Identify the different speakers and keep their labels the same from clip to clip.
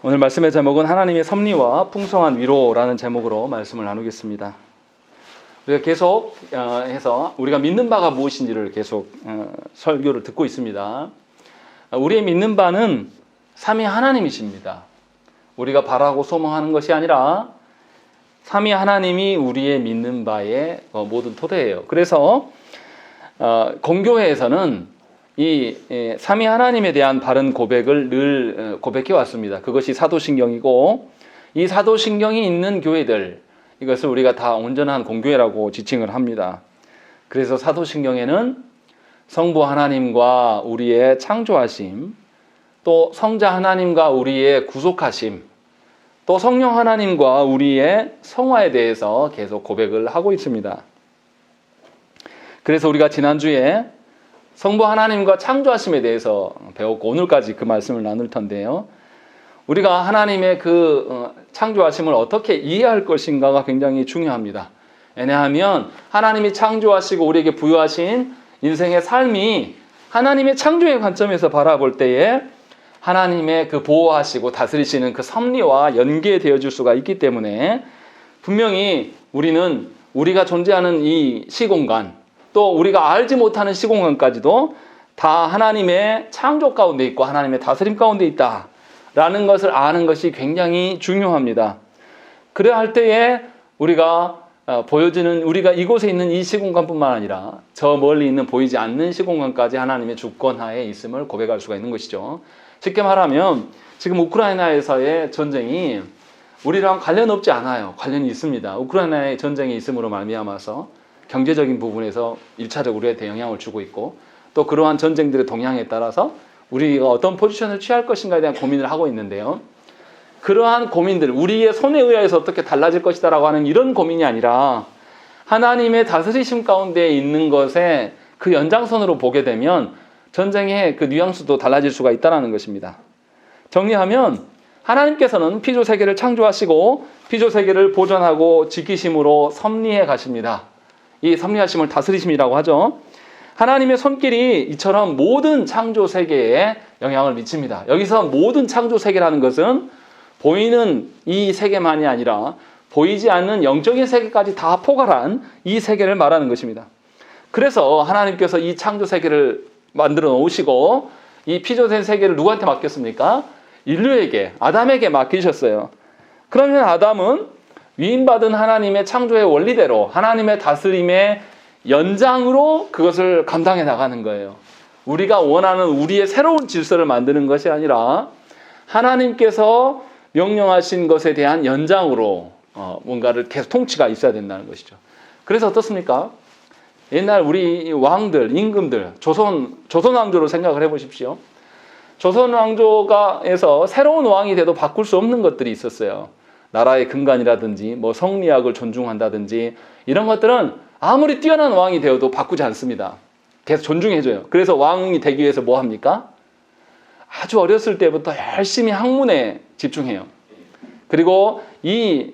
Speaker 1: 오늘 말씀의 제목은 하나님의 섭리와 풍성한 위로라는 제목으로 말씀을 나누겠습니다. 우리가 계속 해서 우리가 믿는 바가 무엇인지를 계속 설교를 듣고 있습니다. 우리의 믿는 바는 삼위 하나님이십니다. 우리가 바라고 소망하는 것이 아니라 삼위 하나님이 우리의 믿는 바의 모든 토대예요. 그래서 공교회에서는 이 삼위 하나님에 대한 바른 고백을 늘 고백해 왔습니다. 그것이 사도신경이고, 이 사도신경이 있는 교회들, 이것을 우리가 다 온전한 공교회라고 지칭을 합니다. 그래서 사도신경에는 성부 하나님과 우리의 창조하심, 또 성자 하나님과 우리의 구속하심, 또 성령 하나님과 우리의 성화에 대해서 계속 고백을 하고 있습니다. 그래서 우리가 지난주에 성부 하나님과 창조하심에 대해서 배웠고, 오늘까지 그 말씀을 나눌 텐데요. 우리가 하나님의 그 창조하심을 어떻게 이해할 것인가가 굉장히 중요합니다. 왜냐하면 하나님이 창조하시고 우리에게 부여하신 인생의 삶이 하나님의 창조의 관점에서 바라볼 때에 하나님의 그 보호하시고 다스리시는 그 섭리와 연계되어질 수가 있기 때문에, 분명히 우리는 우리가 존재하는 이 시공간, 또 우리가 알지 못하는 시공간까지도 다 하나님의 창조 가운데 있고 하나님의 다스림 가운데 있다라는 것을 아는 것이 굉장히 중요합니다. 그래야 할 때에 우리가 보여지는, 우리가 이곳에 있는 이 시공간뿐만 아니라 저 멀리 있는 보이지 않는 시공간까지 하나님의 주권하에 있음을 고백할 수가 있는 것이죠. 쉽게 말하면 지금 우크라이나에서의 전쟁이 우리랑 관련 없지 않아요. 관련이 있습니다. 우크라이나의 전쟁이 있음으로 말미암아서 경제적인 부분에서 1차적으로 우리한테 영향을 주고 있고, 또 그러한 전쟁들의 동향에 따라서 우리가 어떤 포지션을 취할 것인가에 대한 고민을 하고 있는데요. 그러한 고민들, 우리의 손에 의해서 어떻게 달라질 것이다 라고 하는 이런 고민이 아니라 하나님의 다스리심 가운데 있는 것에 그 연장선으로 보게 되면 전쟁의 그 뉘앙스도 달라질 수가 있다는 것입니다. 정리하면 하나님께서는 피조세계를 창조하시고 피조세계를 보존하고 지키심으로 섭리해 가십니다. 이 섭리하심을 다스리심이라고 하죠. 하나님의 손길이 이처럼 모든 창조 세계에 영향을 미칩니다. 여기서 모든 창조 세계라는 것은 보이는 이 세계만이 아니라 보이지 않는 영적인 세계까지 다 포괄한 이 세계를 말하는 것입니다. 그래서 하나님께서 이 창조 세계를 만들어 놓으시고 이 피조된 세계를 누구한테 맡겼습니까? 인류에게, 아담에게 맡기셨어요. 그러면 아담은 위임받은 하나님의 창조의 원리대로 하나님의 다스림의 연장으로 그것을 감당해 나가는 거예요. 우리가 원하는 우리의 새로운 질서를 만드는 것이 아니라 하나님께서 명령하신 것에 대한 연장으로 뭔가를 계속 통치가 있어야 된다는 것이죠. 그래서 어떻습니까? 옛날 우리 왕들, 임금들, 조선 왕조로 생각을 해보십시오. 조선 왕조가에서 새로운 왕이 돼도 바꿀 수 없는 것들이 있었어요. 나라의 근간이라든지 뭐 성리학을 존중한다든지 이런 것들은 아무리 뛰어난 왕이 되어도 바꾸지 않습니다. 계속 존중해줘요. 그래서 왕이 되기 위해서 뭐 합니까? 아주 어렸을 때부터 열심히 학문에 집중해요. 그리고 이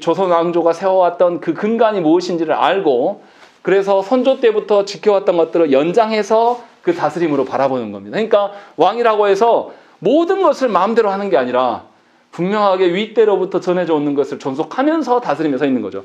Speaker 1: 조선 왕조가 세워왔던 그 근간이 무엇인지를 알고, 그래서 선조 때부터 지켜왔던 것들을 연장해서 그 다스림으로 바라보는 겁니다. 그러니까 왕이라고 해서 모든 것을 마음대로 하는 게 아니라 분명하게 윗대로부터 전해져 오는 것을 존속하면서 다스리면서 있는 거죠.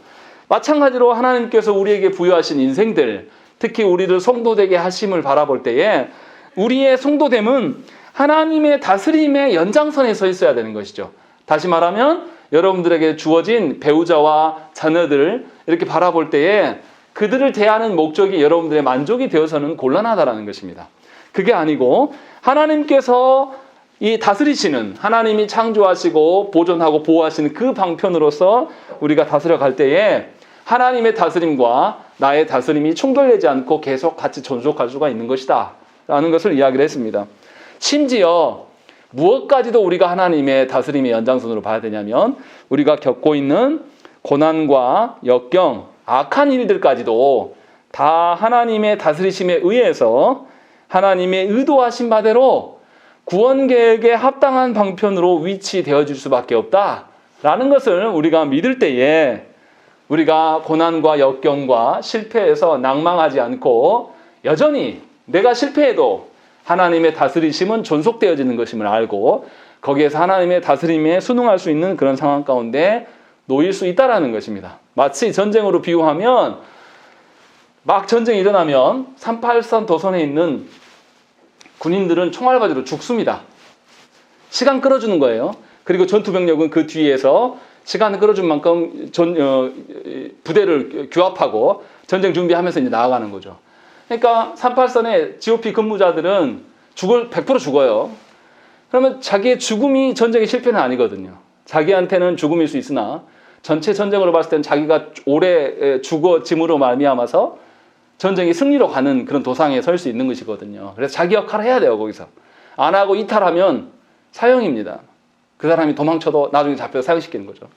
Speaker 1: 마찬가지로 하나님께서 우리에게 부여하신 인생들, 특히 우리를 성도되게 하심을 바라볼 때에 우리의 성도됨은 하나님의 다스림의 연장선에 서 있어야 되는 것이죠. 다시 말하면 여러분들에게 주어진 배우자와 자녀들을 이렇게 바라볼 때에 그들을 대하는 목적이 여러분들의 만족이 되어서는 곤란하다는 것입니다. 그게 아니고 하나님께서 이 다스리시는, 하나님이 창조하시고 보존하고 보호하시는 그 방편으로서 우리가 다스려 갈 때에 하나님의 다스림과 나의 다스림이 충돌되지 않고 계속 같이 존속할 수가 있는 것이다 라는 것을 이야기를 했습니다. 심지어 무엇까지도 우리가 하나님의 다스림의 연장선으로 봐야 되냐면, 우리가 겪고 있는 고난과 역경, 악한 일들까지도 다 하나님의 다스리심에 의해서 하나님의 의도하신 바대로 구원 계획에 합당한 방편으로 위치되어질 수밖에 없다라는 것을 우리가 믿을 때에, 우리가 고난과 역경과 실패에서 낭망하지 않고 여전히 내가 실패해도 하나님의 다스리심은 존속되어지는 것임을 알고, 거기에서 하나님의 다스림에 순응할 수 있는 그런 상황 가운데 놓일 수 있다라는 것입니다. 마치 전쟁으로 비유하면 막 전쟁이 일어나면 383 도선에 있는 군인들은 총알바지로 죽습니다. 시간 끌어주는 거예요. 그리고 전투병력은 그 뒤에서 시간을 끌어준 만큼 부대를 규합하고 전쟁 준비하면서 이제 나아가는 거죠. 그러니까 383의 GOP 근무자들은 100% 죽어요. 그러면 자기의 죽음이 전쟁의 실패는 아니거든요. 자기한테는 죽음일 수 있으나 전체 전쟁으로 봤을 때는 자기가 오래 죽어짐으로 말미암아서 전쟁이 승리로 가는 그런 도상에 설 수 있는 것이거든요. 그래서 자기 역할을 해야 돼요. 거기서 안 하고 이탈하면 사형입니다. 그 사람이 도망쳐도 나중에 잡혀서 사형시키는 거죠.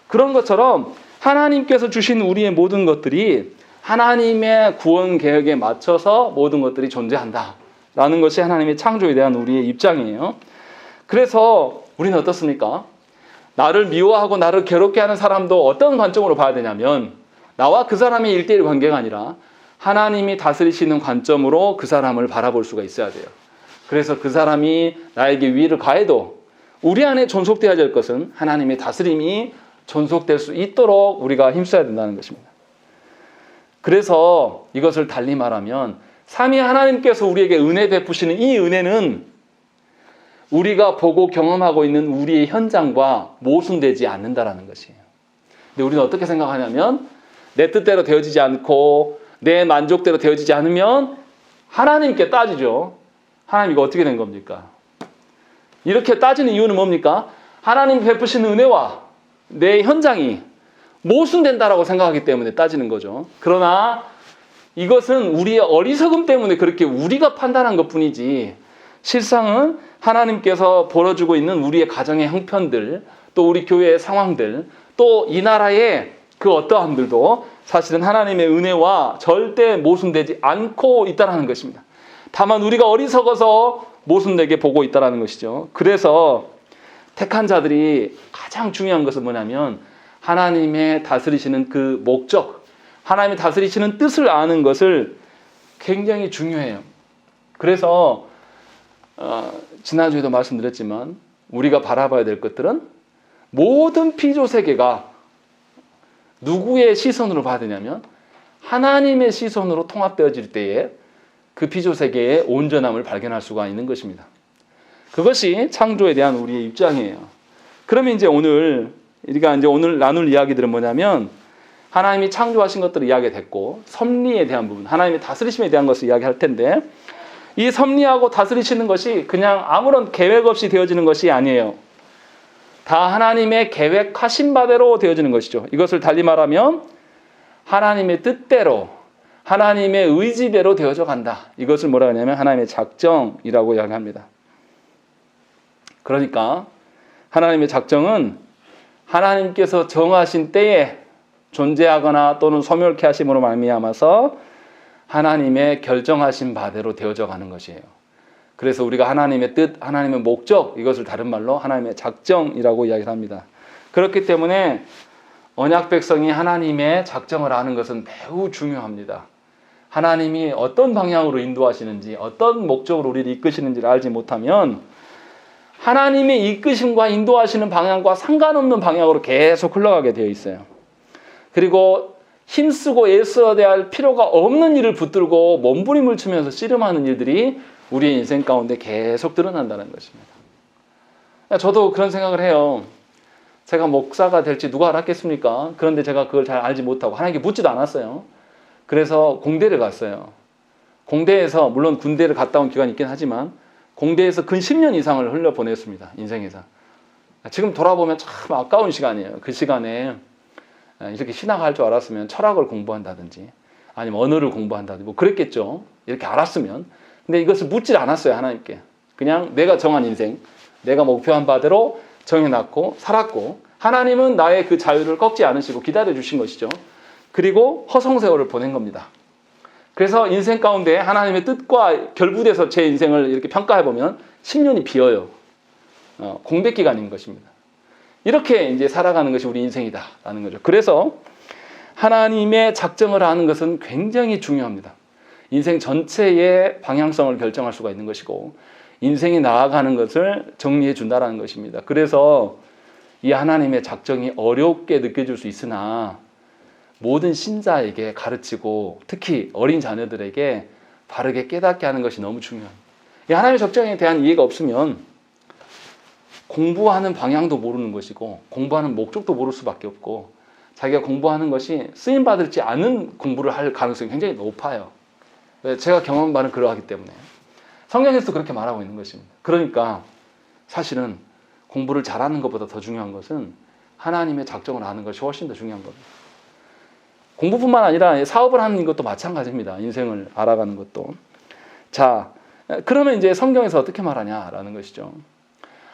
Speaker 1: 그런 것처럼 하나님께서 주신 우리의 모든 것들이 하나님의 구원 계획에 맞춰서 모든 것들이 존재한다라는 것이 하나님의 창조에 대한 우리의 입장이에요. 그래서 우리는 어떻습니까? 나를 미워하고 나를 괴롭게 하는 사람도 어떤 관점으로 봐야 되냐면 나와 그 사람의 1대1 관계가 아니라 하나님이 다스리시는 관점으로 그 사람을 바라볼 수가 있어야 돼요. 그래서 그 사람이 나에게 위를 가해도 우리 안에 존속되어야 될 것은 하나님의 다스림이 존속될 수 있도록 우리가 힘써야 된다는 것입니다. 그래서 이것을 달리 말하면 삼위 하나님께서 우리에게 은혜 베푸시는 이 은혜는 우리가 보고 경험하고 있는 우리의 현장과 모순되지 않는다라는 것이에요. 근데 우리는 어떻게 생각하냐면 내 뜻대로 되어지지 않고 내 만족대로 되어지지 않으면 하나님께 따지죠. 하나님 이거 어떻게 된 겁니까? 이렇게 따지는 이유는 뭡니까? 하나님 베푸시는 은혜와 내 현장이 모순된다라고 생각하기 때문에 따지는 거죠. 그러나 이것은 우리의 어리석음 때문에 그렇게 우리가 판단한 것뿐이지 실상은 하나님께서 벌어주고 있는 우리의 가정의 형편들, 또 우리 교회의 상황들, 또 이 나라의 그 어떠함들도 사실은 하나님의 은혜와 절대 모순되지 않고 있다는 것입니다. 다만 우리가 어리석어서 모순되게 보고 있다는 것이죠. 그래서 택한 자들이 가장 중요한 것은 뭐냐면 하나님의 다스리시는 그 목적, 하나님이 다스리시는 뜻을 아는 것을 굉장히 중요해요. 그래서 지난주에도 말씀드렸지만 우리가 바라봐야 될 것들은 모든 피조 세계가 누구의 시선으로 봐야 되냐면 하나님의 시선으로 통합되어질 때에 그 피조 세계의 온전함을 발견할 수가 있는 것입니다. 그것이 창조에 대한 우리의 입장이에요. 그러면 이제 우리가 오늘 나눌 이야기들은 뭐냐면 하나님이 창조하신 것들을 이야기했고 섭리에 대한 부분, 하나님의 다스리심에 대한 것을 이야기할 텐데 이 섭리하고 다스리시는 것이 그냥 아무런 계획 없이 되어지는 것이 아니에요. 다 하나님의 계획하신 바대로 되어지는 것이죠. 이것을 달리 말하면 하나님의 뜻대로 하나님의 의지대로 되어져 간다. 이것을 뭐라 하냐면 하나님의 작정이라고 이야기합니다. 그러니까 하나님의 작정은 하나님께서 정하신 때에 존재하거나 또는 소멸케 하심으로 말미암아서 하나님의 결정하신 바대로 되어져 가는 것이에요. 그래서 우리가 하나님의 뜻, 하나님의 목적, 이것을 다른 말로 하나님의 작정이라고 이야기합니다. 그렇기 때문에 언약 백성이 하나님의 작정을 아는 것은 매우 중요합니다. 하나님이 어떤 방향으로 인도하시는지, 어떤 목적으로 우리를 이끄시는지를 알지 못하면 하나님의 이끄심과 인도하시는 방향과 상관없는 방향으로 계속 흘러가게 되어 있어요. 그리고 힘쓰고 애써야 될 필요가 없는 일을 붙들고 몸부림을 치면서 씨름하는 일들이 우리의 인생 가운데 계속 드러난다는 것입니다. 저도 그런 생각을 해요. 제가 목사가 될지 누가 알았겠습니까? 그런데 제가 그걸 잘 알지 못하고 하나님께 묻지도 않았어요. 그래서 공대를 갔어요. 공대에서 물론 군대를 갔다 온 기간이 있긴 하지만 공대에서 근 10년 이상을 흘려보냈습니다. 인생에서. 지금 돌아보면 참 아까운 시간이에요. 그 시간에 이렇게 신학할 줄 알았으면 철학을 공부한다든지 아니면 언어를 공부한다든지 뭐 그랬겠죠. 이렇게 알았으면. 근데 이것을 묻질 않았어요. 하나님께. 그냥 내가 정한 인생, 내가 목표한 바대로 정해놨고 살았고 하나님은 나의 그 자유를 꺾지 않으시고 기다려주신 것이죠. 그리고 허송세월을 보낸 겁니다. 그래서 인생 가운데 하나님의 뜻과 결부돼서 제 인생을 이렇게 평가해보면 10년이 비어요. 공백 기간인 것입니다. 이렇게 이제 살아가는 것이 우리 인생이다라는 거죠. 그래서 하나님의 작정을 아는 것은 굉장히 중요합니다. 인생 전체의 방향성을 결정할 수가 있는 것이고 인생이 나아가는 것을 정리해 준다는 것입니다. 그래서 이 하나님의 작정이 어렵게 느껴질 수 있으나 모든 신자에게 가르치고 특히 어린 자녀들에게 바르게 깨닫게 하는 것이 너무 중요합니다. 이 하나님의 작정에 대한 이해가 없으면 공부하는 방향도 모르는 것이고 공부하는 목적도 모를 수밖에 없고 자기가 공부하는 것이 쓰임받을지 않은 공부를 할 가능성이 굉장히 높아요. 제가 경험한 바는 그러하기 때문에 성경에서도 그렇게 말하고 있는 것입니다. 그러니까 사실은 공부를 잘하는 것보다 더 중요한 것은 하나님의 작정을 아는 것이 훨씬 더 중요한 겁니다. 공부뿐만 아니라 사업을 하는 것도 마찬가지입니다. 인생을 알아가는 것도. 자, 그러면 이제 성경에서 어떻게 말하냐라는 것이죠.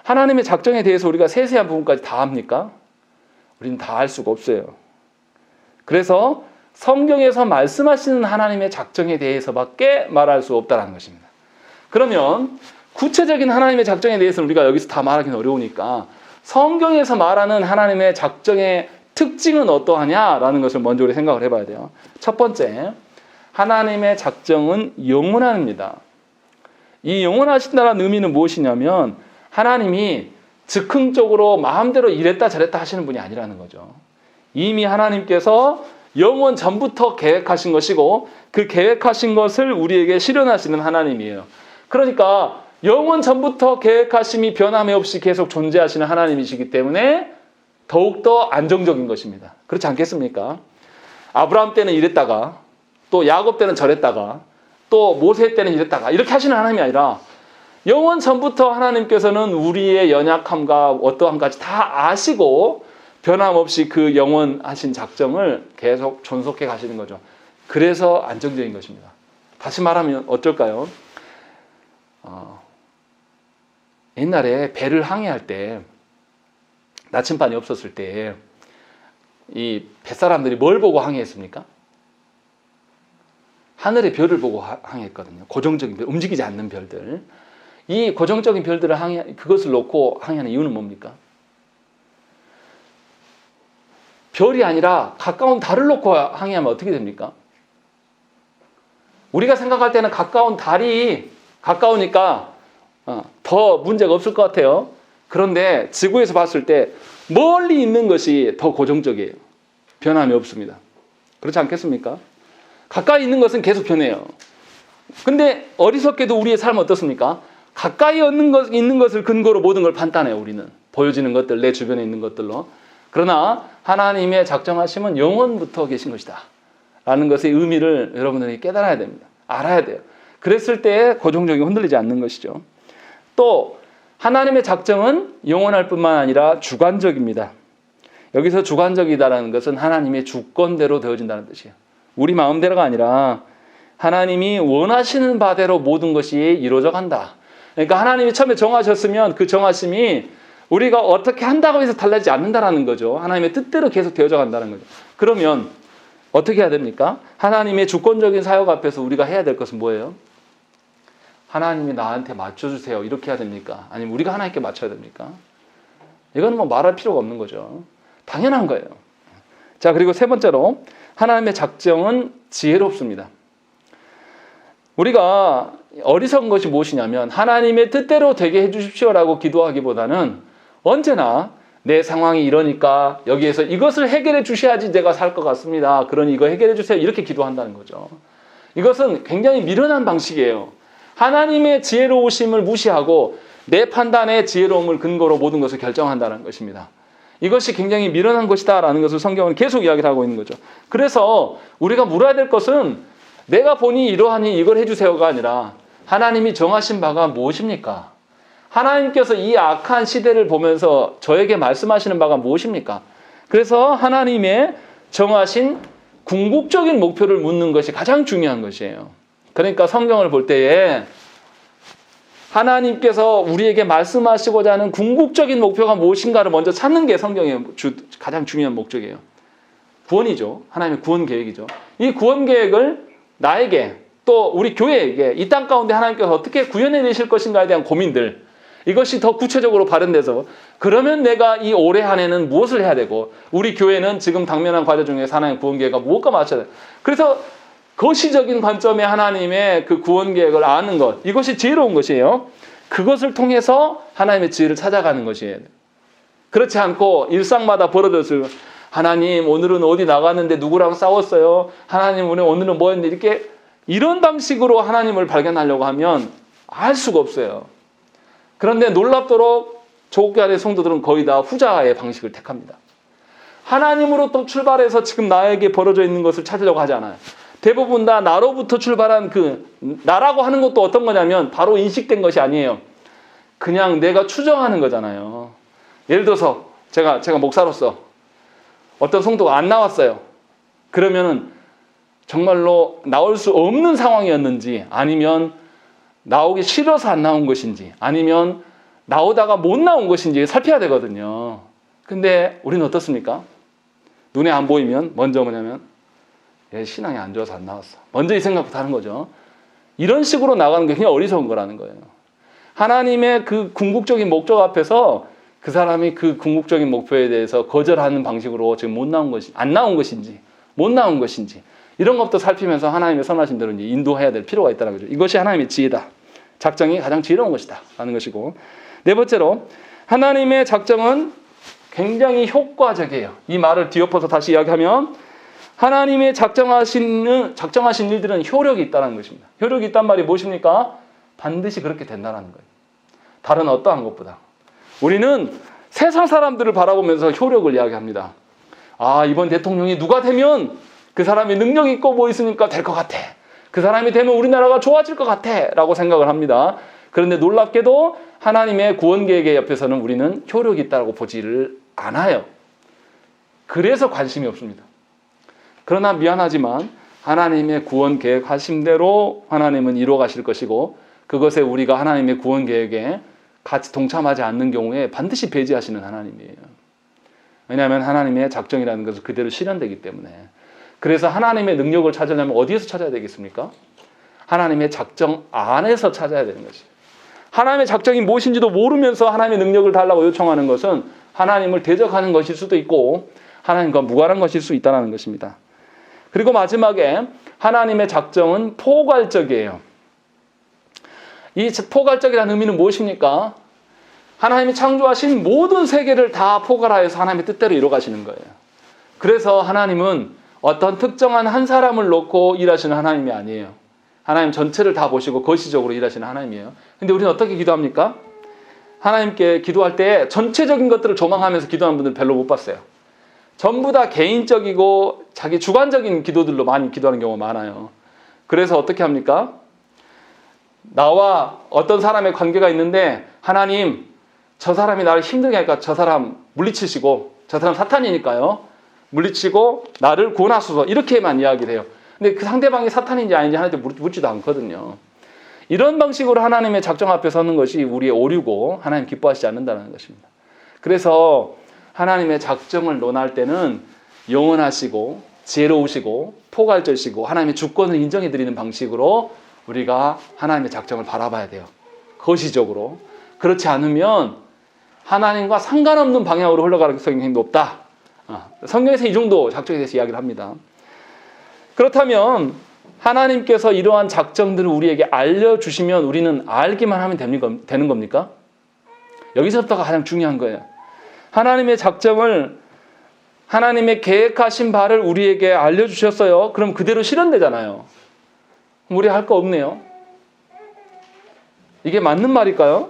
Speaker 1: 하나님의 작정에 대해서 우리가 세세한 부분까지 다 합니까? 우리는 다 알 수가 없어요. 그래서 성경에서 말씀하시는 하나님의 작정에 대해서밖에 말할 수 없다는 것입니다. 그러면 구체적인 하나님의 작정에 대해서는 우리가 여기서 다 말하기는 어려우니까 성경에서 말하는 하나님의 작정의 특징은 어떠하냐라는 것을 먼저 우리 생각을 해봐야 돼요. 첫 번째, 하나님의 작정은 영원합니다. 이 영원하신다는 의미는 무엇이냐면 하나님이 즉흥적으로 마음대로 이랬다 저랬다 하시는 분이 아니라는 거죠. 이미 하나님께서 영원 전부터 계획하신 것이고 그 계획하신 것을 우리에게 실현하시는 하나님이에요. 그러니까 영원 전부터 계획하심이 변함이 없이 계속 존재하시는 하나님이시기 때문에 더욱더 안정적인 것입니다. 그렇지 않겠습니까? 아브라함 때는 이랬다가 또 야곱 때는 저랬다가 또 모세 때는 이랬다가 이렇게 하시는 하나님이 아니라 영원 전부터 하나님께서는 우리의 연약함과 어떠함까지 다 아시고 변함없이 그 영원하신 작정을 계속 존속해 가시는 거죠. 그래서 안정적인 것입니다. 다시 말하면 어쩔까요? 옛날에 배를 항해할 때 나침반이 없었을 때 이 뱃사람들이 뭘 보고 항해했습니까? 하늘의 별을 보고 항해했거든요. 고정적인 별, 움직이지 않는 별들. 이 고정적인 별들을 그것을 놓고 항해하는 이유는 뭡니까? 별이 아니라 가까운 달을 놓고 항해하면 어떻게 됩니까? 우리가 생각할 때는 가까운 달이 가까우니까 더 문제가 없을 것 같아요. 그런데 지구에서 봤을 때 멀리 있는 것이 더 고정적이에요. 변함이 없습니다. 그렇지 않겠습니까? 가까이 있는 것은 계속 변해요. 근데 어리석게도 우리의 삶은 어떻습니까? 가까이 있는 것을 근거로 모든 걸 판단해요. 우리는 보여지는 것들, 내 주변에 있는 것들로. 그러나 하나님의 작정하심은 영원부터 계신 것이다 라는 것의 의미를 여러분들이 깨달아야 됩니다. 알아야 돼요. 그랬을 때 고정적이 흔들리지 않는 것이죠. 또 하나님의 작정은 영원할 뿐만 아니라 주관적입니다. 여기서 주관적이다라는 것은 하나님의 주권대로 되어진다는 뜻이에요. 우리 마음대로가 아니라 하나님이 원하시는 바대로 모든 것이 이루어져 간다. 그러니까 하나님이 처음에 정하셨으면 그 정하심이 우리가 어떻게 한다고 해서 달라지지 않는다라는 거죠. 하나님의 뜻대로 계속 되어져 간다는 거죠. 그러면 어떻게 해야 됩니까? 하나님의 주권적인 사역 앞에서 우리가 해야 될 것은 뭐예요? 하나님이 나한테 맞춰주세요. 이렇게 해야 됩니까? 아니면 우리가 하나님께 맞춰야 됩니까? 이건 뭐 말할 필요가 없는 거죠. 당연한 거예요. 자, 그리고 세 번째로 하나님의 작정은 지혜롭습니다. 우리가 어리석은 것이 무엇이냐면 하나님의 뜻대로 되게 해주십시오라고 기도하기보다는 언제나 내 상황이 이러니까 여기에서 이것을 해결해 주셔야지 내가 살 것 같습니다. 그러니 이거 해결해 주세요. 이렇게 기도한다는 거죠. 이것은 굉장히 미련한 방식이에요. 하나님의 지혜로우심을 무시하고 내 판단의 지혜로움을 근거로 모든 것을 결정한다는 것입니다. 이것이 굉장히 미련한 것이다라는 것을 성경은 계속 이야기를 하고 있는 거죠. 그래서 우리가 물어야 될 것은 내가 보니 이러하니 이걸 해주세요가 아니라 하나님이 정하신 바가 무엇입니까? 하나님께서 이 악한 시대를 보면서 저에게 말씀하시는 바가 무엇입니까? 그래서 하나님의 정하신 궁극적인 목표를 묻는 것이 가장 중요한 것이에요. 그러니까 성경을 볼 때에 하나님께서 우리에게 말씀하시고자 하는 궁극적인 목표가 무엇인가를 먼저 찾는 게 성경의 가장 중요한 목적이에요. 구원이죠. 하나님의 구원 계획이죠. 이 구원 계획을 나에게 또 우리 교회에게 이 땅 가운데 하나님께서 어떻게 구현해 내실 것인가에 대한 고민들, 이것이 더 구체적으로 발현돼서 그러면 내가 이 올해 한 해는 무엇을 해야 되고 우리 교회는 지금 당면한 과제 중에서 하나님의 구원 계획과 무엇과 맞춰야 돼. 그래서 거시적인 관점의 하나님의 그 구원 계획을 아는 것, 이것이 지혜로운 것이에요. 그것을 통해서 하나님의 지혜를 찾아가는 것이에요. 그렇지 않고 일상마다 벌어졌을 하나님 오늘은 어디 나갔는데 누구랑 싸웠어요. 하나님 오늘은 뭐 했는데 이렇게 이런 방식으로 하나님을 발견하려고 하면 알 수가 없어요. 그런데 놀랍도록 조국교회 성도들은 거의 다 후자의 방식을 택합니다. 하나님으로 또 출발해서 지금 나에게 벌어져 있는 것을 찾으려고 하지 않아요. 대부분 다 나로부터 출발한 나라고 하는 것도 어떤 거냐면 바로 인식된 것이 아니에요. 그냥 내가 추정하는 거잖아요. 예를 들어서 제가 목사로서 어떤 성도가 안 나왔어요. 그러면은 정말로 나올 수 없는 상황이었는지 아니면 나오기 싫어서 안 나온 것인지 아니면 나오다가 못 나온 것인지 살펴야 되거든요. 근데 우리는 어떻습니까? 눈에 안 보이면 먼저 뭐냐면 얘 신앙이 안 좋아서 안 나왔어. 먼저 이 생각부터 하는 거죠. 이런 식으로 나가는 게 그냥 어리석은 거라는 거예요. 하나님의 그 궁극적인 목적 앞에서 그 사람이 그 궁극적인 목표에 대해서 거절하는 방식으로 지금 안 나온 것인지 못 나온 것인지 이런 것도 살피면서 하나님의 선하신 대로 이제 인도해야 될 필요가 있다는 거죠. 이것이 하나님의 지혜다. 작정이 가장 지혜로운 것이다 라는 것이고, 네 번째로 하나님의 작정은 굉장히 효과적이에요. 이 말을 뒤엎어서 다시 이야기하면 하나님의 작정하신 일들은 효력이 있다는 것입니다. 효력이 있단 말이 무엇입니까? 반드시 그렇게 된다는 거예요. 다른 어떠한 것보다. 우리는 세상 사람들을 바라보면서 효력을 이야기합니다. 아, 이번 대통령이 누가 되면 그 사람이 능력 있고 뭐 있으니까 될 것 같아. 그 사람이 되면 우리나라가 좋아질 것 같아 라고 생각을 합니다. 그런데 놀랍게도 하나님의 구원 계획의 옆에서는 우리는 효력이 있다고 보지를 않아요. 그래서 관심이 없습니다. 그러나 미안하지만 하나님의 구원 계획하신 대로 하나님은 이루어 가실 것이고, 그것에 우리가 하나님의 구원 계획에 같이 동참하지 않는 경우에 반드시 배제하시는 하나님이에요. 왜냐하면 하나님의 작정이라는 것은 그대로 실현되기 때문에. 그래서 하나님의 능력을 찾으려면 어디에서 찾아야 되겠습니까? 하나님의 작정 안에서 찾아야 되는 것이에요. 하나님의 작정이 무엇인지도 모르면서 하나님의 능력을 달라고 요청하는 것은 하나님을 대적하는 것일 수도 있고 하나님과 무관한 것일 수 있다는 것입니다. 그리고 마지막에 하나님의 작정은 포괄적이에요. 이 포괄적이라는 의미는 무엇입니까? 하나님이 창조하신 모든 세계를 다 포괄하여서 하나님의 뜻대로 이루어가시는 거예요. 그래서 하나님은 어떤 특정한 한 사람을 놓고 일하시는 하나님이 아니에요. 하나님 전체를 다 보시고 거시적으로 일하시는 하나님이에요. 근데 우리는 어떻게 기도합니까? 하나님께 기도할 때 전체적인 것들을 조망하면서 기도하는 분들 별로 못 봤어요. 전부 다 개인적이고 자기 주관적인 기도들로 많이 기도하는 경우가 많아요. 그래서 어떻게 합니까? 나와 어떤 사람의 관계가 있는데 하나님, 저 사람이 나를 힘들게 하니까 저 사람 물리치시고, 저 사람 사탄이니까요, 물리치고 나를 구원하소서, 이렇게만 이야기를 해요. 근데 그 상대방이 사탄인지 아닌지 하나님한테 묻지도 않거든요. 이런 방식으로 하나님의 작정 앞에 서는 것이 우리의 오류고 하나님 기뻐하시지 않는다는 것입니다. 그래서 하나님의 작정을 논할 때는 영원하시고 지혜로우시고 포괄적이시고 하나님의 주권을 인정해드리는 방식으로 우리가 하나님의 작정을 바라봐야 돼요. 거시적으로. 그렇지 않으면 하나님과 상관없는 방향으로 흘러가는 성경이 높다. 성경에서 이 정도 작정에 대해서 이야기를 합니다. 그렇다면 하나님께서 이러한 작정들을 우리에게 알려주시면 우리는 알기만 하면 되는 겁니까? 여기서부터가 가장 중요한 거예요. 하나님의 작정을, 하나님의 계획하신 바를 우리에게 알려주셨어요. 그럼 그대로 실현되잖아요. 우리 할 거 없네요. 이게 맞는 말일까요?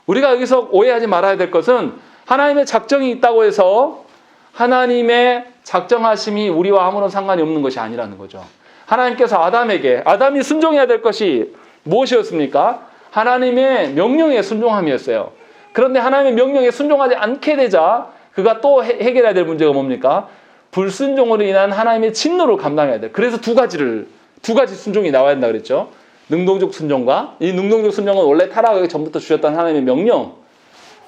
Speaker 1: 우리가 여기서 오해하지 말아야 될 것은 하나님의 작정이 있다고 해서 하나님의 작정하심이 우리와 아무런 상관이 없는 것이 아니라는 거죠. 하나님께서 아담이 순종해야 될 것이 무엇이었습니까? 하나님의 명령에 순종함이었어요. 그런데 하나님의 명령에 순종하지 않게 되자 그가 또 해결해야 될 문제가 뭡니까? 불순종으로 인한 하나님의 진노를 감당해야 돼요. 그래서 두 가지 순종이 나와야 된다 그랬죠. 능동적 순종과, 이 능동적 순종은 원래 타락하기 전부터 주셨던 하나님의 명령,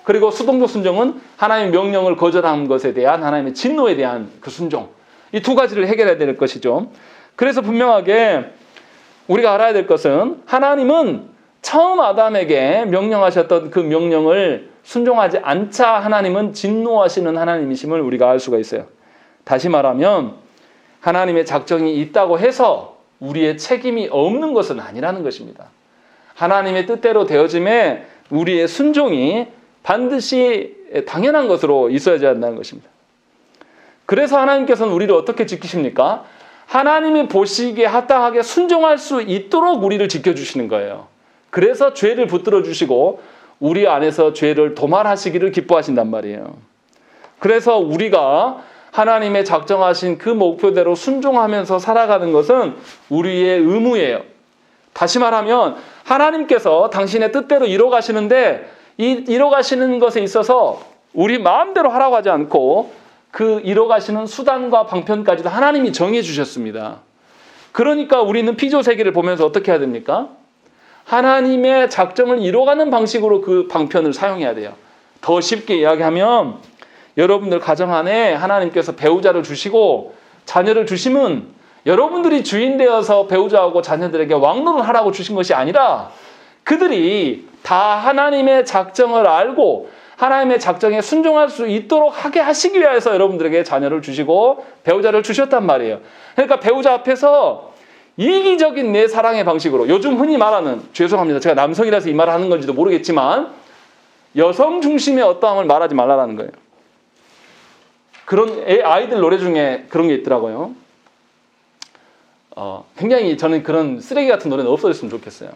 Speaker 1: 그리고 수동적 순종은 하나님의 명령을 거절한 것에 대한 하나님의 진노에 대한 그 순종, 이 두 가지를 해결해야 될 것이죠. 그래서 분명하게 우리가 알아야 될 것은 하나님은 처음 아담에게 명령하셨던 그 명령을 순종하지 않자 하나님은 진노하시는 하나님이심을 우리가 알 수가 있어요. 다시 말하면 하나님의 작정이 있다고 해서 우리의 책임이 없는 것은 아니라는 것입니다. 하나님의 뜻대로 되어짐에 우리의 순종이 반드시 당연한 것으로 있어야지 한다는 것입니다. 그래서 하나님께서는 우리를 어떻게 지키십니까? 하나님이 보시기에 합당하게 순종할 수 있도록 우리를 지켜주시는 거예요. 그래서 죄를 붙들어 주시고 우리 안에서 죄를 도말하시기를 기뻐하신단 말이에요. 그래서 우리가 하나님의 작정하신 그 목표대로 순종하면서 살아가는 것은 우리의 의무예요. 다시 말하면 하나님께서 당신의 뜻대로 이뤄가시는데 이 이뤄가시는 것에 있어서 우리 마음대로 하라고 하지 않고 그 이뤄가시는 수단과 방편까지도 하나님이 정해 주셨습니다. 그러니까 우리는 피조세계를 보면서 어떻게 해야 됩니까? 하나님의 작정을 이뤄가는 방식으로 그 방편을 사용해야 돼요. 더 쉽게 이야기하면 여러분들 가정 안에 하나님께서 배우자를 주시고 자녀를 주시면 여러분들이 주인 되어서 배우자하고 자녀들에게 왕노를 하라고 주신 것이 아니라 그들이 다 하나님의 작정을 알고 하나님의 작정에 순종할 수 있도록 하게 하시기 위해서 여러분들에게 자녀를 주시고 배우자를 주셨단 말이에요. 그러니까 배우자 앞에서 이기적인 내 사랑의 방식으로, 요즘 흔히 말하는, 죄송합니다, 제가 남성이라서 이 말을 하는 건지도 모르겠지만 여성 중심의 어떠함을 말하지 말라는 거예요. 그런 아이들 노래 중에 그런 게 있더라고요. 굉장히 저는 그런 쓰레기 같은 노래는 없어졌으면 좋겠어요.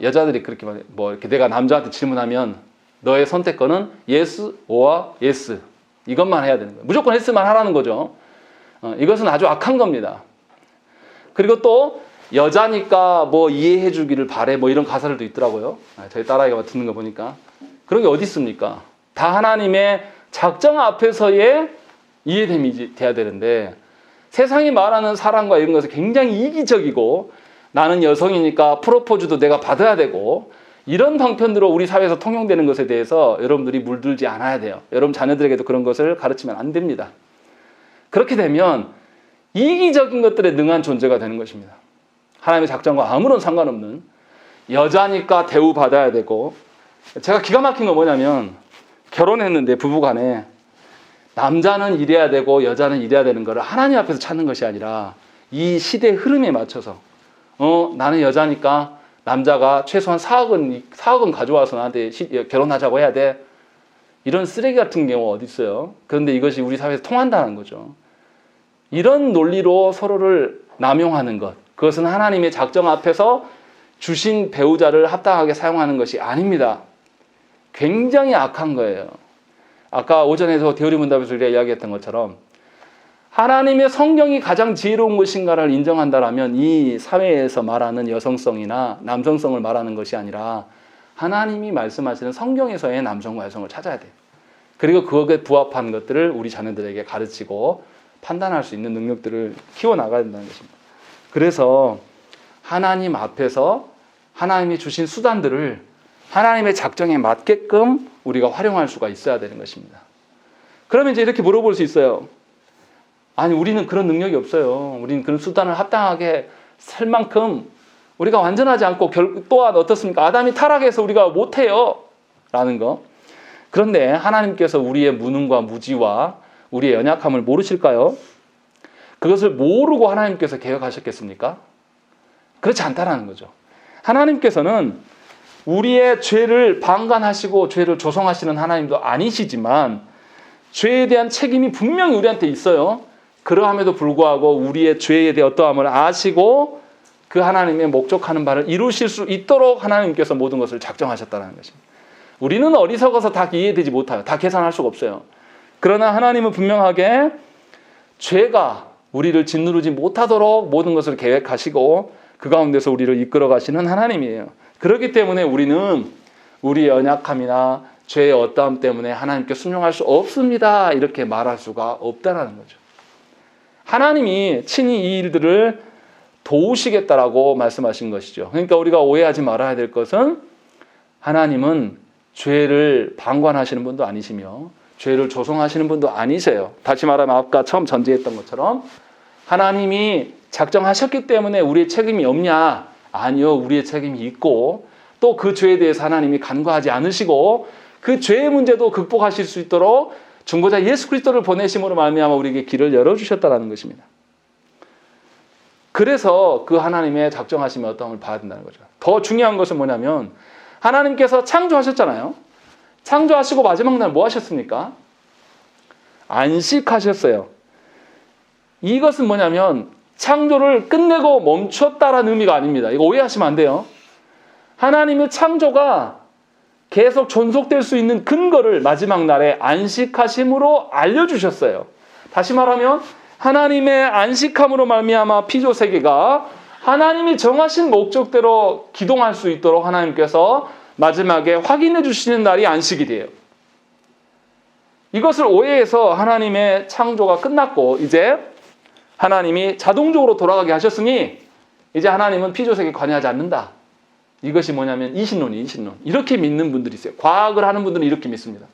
Speaker 1: 여자들이 그렇게 이렇게 내가 남자한테 질문하면 너의 선택권은 yes or yes 이것만 해야 되는 거예요. 무조건 yes만 하라는 거죠. 이것은 아주 악한 겁니다. 그리고 또 여자니까 이해해 주기를 바래 이런 가사들도 있더라고요. 저희 딸아이가 듣는 거 보니까 그런 게 어디 있습니까? 다 하나님의 작정 앞에서의 이해됨이 돼야 되는데 세상이 말하는 사랑과 이런 것은 굉장히 이기적이고 나는 여성이니까 프로포즈도 내가 받아야 되고 이런 방편으로 우리 사회에서 통용되는 것에 대해서 여러분들이 물들지 않아야 돼요. 여러분 자녀들에게도 그런 것을 가르치면 안 됩니다. 그렇게 되면 이기적인 것들에 능한 존재가 되는 것입니다. 하나님의 작정과 아무런 상관없는 여자니까 대우받아야 되고 제가 기가 막힌 건 뭐냐면 결혼했는데 부부간에 남자는 이래야 되고 여자는 이래야 되는 거를 하나님 앞에서 찾는 것이 아니라 이 시대의 흐름에 맞춰서 나는 여자니까 남자가 최소한 4억은 가져와서 나한테 결혼하자고 해야 돼. 이런 쓰레기 같은 경우 어디 있어요? 그런데 이것이 우리 사회에서 통한다는 거죠. 이런 논리로 서로를 남용하는 것, 그것은 하나님의 작정 앞에서 주신 배우자를 합당하게 사용하는 것이 아닙니다. 굉장히 악한 거예요. 아까 오전에서 대우리 문답에서 우리가 이야기했던 것처럼 하나님의 성경이 가장 지혜로운 것인가를 인정한다라면 이 사회에서 말하는 여성성이나 남성성을 말하는 것이 아니라 하나님이 말씀하시는 성경에서의 남성과 여성을 찾아야 돼요. 그리고 그것에 부합한 것들을 우리 자녀들에게 가르치고 판단할 수 있는 능력들을 키워나가야 된다는 것입니다. 그래서 하나님 앞에서 하나님이 주신 수단들을 하나님의 작정에 맞게끔 우리가 활용할 수가 있어야 되는 것입니다. 그러면 이제 이렇게 물어볼 수 있어요. 아니, 우리는 그런 능력이 없어요. 우리는 그런 수단을 합당하게 살 만큼 우리가 완전하지 않고 또한 어떻습니까? 아담이 타락해서 우리가 못해요. 라는 거. 그런데 하나님께서 우리의 무능과 무지와 우리의 연약함을 모르실까요? 그것을 모르고 하나님께서 계획하셨겠습니까? 그렇지 않다라는 거죠. 하나님께서는 우리의 죄를 방관하시고 죄를 조성하시는 하나님도 아니시지만 죄에 대한 책임이 분명히 우리한테 있어요. 그러함에도 불구하고 우리의 죄에 대해 어떠함을 아시고 그 하나님의 목적하는 바를 이루실 수 있도록 하나님께서 모든 것을 작정하셨다는 것입니다. 우리는 어리석어서 다 이해되지 못해요. 다 계산할 수가 없어요. 그러나 하나님은 분명하게 죄가 우리를 짓누르지 못하도록 모든 것을 계획하시고 그 가운데서 우리를 이끌어 가시는 하나님이에요. 그렇기 때문에 우리는 우리의 연약함이나 죄의 어떠함 때문에 하나님께 순종할 수 없습니다. 이렇게 말할 수가 없다는 거죠. 하나님이 친히 이 일들을 도우시겠다라고 말씀하신 것이죠. 그러니까 우리가 오해하지 말아야 될 것은 하나님은 죄를 방관하시는 분도 아니시며 죄를 조성하시는 분도 아니세요. 다시 말하면 아까 처음 전제했던 것처럼 하나님이 작정하셨기 때문에 우리의 책임이 없냐? 아니요. 우리의 책임이 있고 또 그 죄에 대해서 하나님이 간과하지 않으시고 그 죄의 문제도 극복하실 수 있도록 중보자 예수 그리스도를 보내심으로 말미암아 우리에게 길을 열어주셨다는 것입니다. 그래서 그 하나님의 작정하심의 어떠함을 봐야 된다는 거죠. 더 중요한 것은 뭐냐면 하나님께서 창조하셨잖아요. 창조하시고 마지막 날 뭐 하셨습니까? 안식하셨어요. 이것은 뭐냐면 창조를 끝내고 멈췄다라는 의미가 아닙니다. 이거 오해하시면 안 돼요. 하나님의 창조가 계속 존속될 수 있는 근거를 마지막 날에 안식하심으로 알려주셨어요. 다시 말하면 하나님의 안식함으로 말미암아 피조세계가 하나님이 정하신 목적대로 기동할 수 있도록 하나님께서 마지막에 확인해 주시는 날이 안식이 돼요. 이것을 오해해서 하나님의 창조가 끝났고 이제 하나님이 자동적으로 돌아가게 하셨으니 이제 하나님은 피조세계에 관여하지 않는다. 이것이 뭐냐면 이신론이 이신론. 이렇게 믿는 분들이 있어요. 과학을 하는 분들은 이렇게 믿습니다.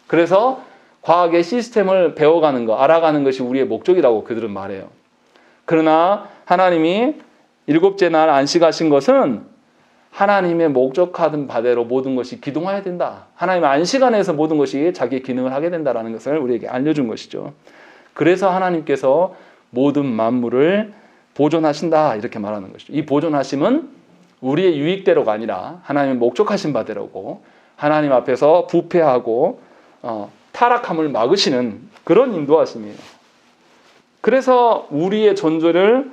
Speaker 1: 그래서 과학의 시스템을 배워가는 것, 알아가는 것이 우리의 목적이라고 그들은 말해요. 그러나 하나님이 일곱째 날 안식하신 것은 하나님의 목적하던 바대로 모든 것이 기동해야 된다. 하나님의 안식 안에서 모든 것이 자기의 기능을 하게 된다는 것을 우리에게 알려준 것이죠. 그래서 하나님께서 모든 만물을 보존하신다 이렇게 말하는 것이죠. 이 보존하심은 우리의 유익대로가 아니라 하나님의 목적하신 바대로고 하나님 앞에서 부패하고 타락함을 막으시는 그런 인도하심이에요. 그래서 우리의 존재를